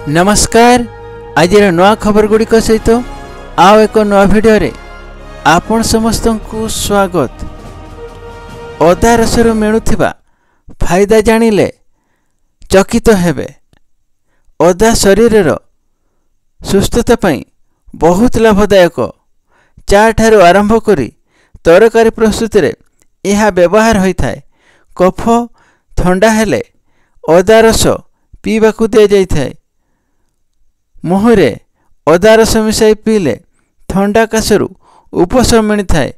नमस्कार। आज नया खबर गुड़िक सहित आउ एक नया भिडियो रे आपण समस्त को स्वागत। अदा रसर मिलुथिबा फायदा जानिले चकित हेबे। अदा शरीर सुस्थता पई बहुत लाभदायक। चा ठारू आरंभ करी तरकारी प्रस्तुति रे यह व्यवहार होइथाय। कफ ठंडा हेले अदा रस पीबाकू दे जाइथाय। मुहरे अदा रस मिसाई पीले ठंडा काशरू उपशम मिलता है।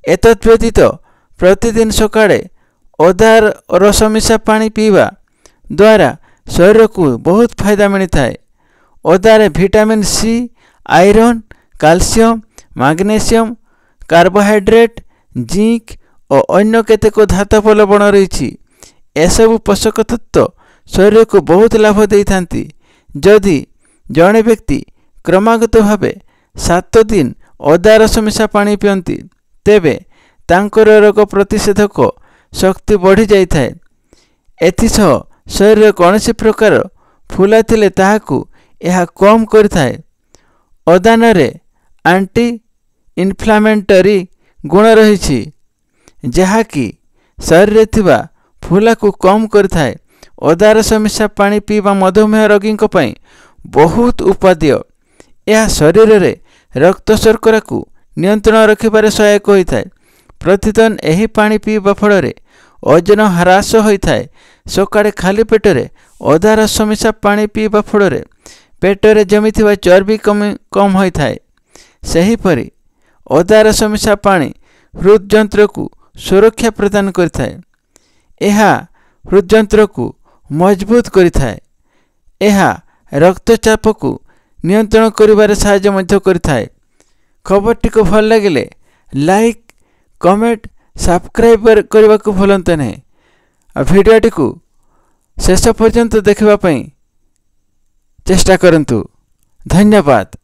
एतद् व्यतीत प्रतिदिन सकाळे अदा रस मिसा पानी पीवा द्वारा शरीर को बहुत फायदा मिलता है। अदारे vitamin C, iron, calcium, magnesium, carbohydrate, zinc और अन्य केतेक धातव लवण रही। एसबू पोषक तत्व शरीर को बहुत लाभ दे थांती। जदि जड़े व्यक्ति क्रमागत भाव 7 दिन अदा रस मिसा पानी पियंती तेबे तांकर रोग प्रतिषेधक शक्ति बढ़ी जाइए। एथिसह शरीर कौनसी प्रकार फुला थिले ताहाकू यह कम करिथाय। अदानरे एंटी इन्फ्लामेटरी गुण रही जहाँकि शरीर थिबा फुला को कम करिथाय। अदा रस मिसा पानी पीवा मधुमेह रोगी पई बहुत उपादेय। यह शरीर रे रक्त शर्करा को नियंत्रण रखिबारे सहायक होता है। प्रतिदिन यही पानी पीवा फल ओजन ह्रास होता है। सकाळे खाली पेटरे अदा रस मिसा पानी पीवा फल पेटरे जमिथिबा चर्बी कम होता है। सेहीपरि अदा रस मिसा पानी हृदयंत्र को सुरक्षा प्रदान करता है। यह हृदयंत्र को मजबूत करता है। यह रक्तचाप को नियंत्रण करिबारे सहायता मध्य करथाय। खबरटी को भल लगिले लाइक, कमेंट, सब्सक्राइब करने को भूलते नहीं। भिडियोटी को शेष पर्यंत देखिबा पई चेष्टा करंतु। धन्यवाद।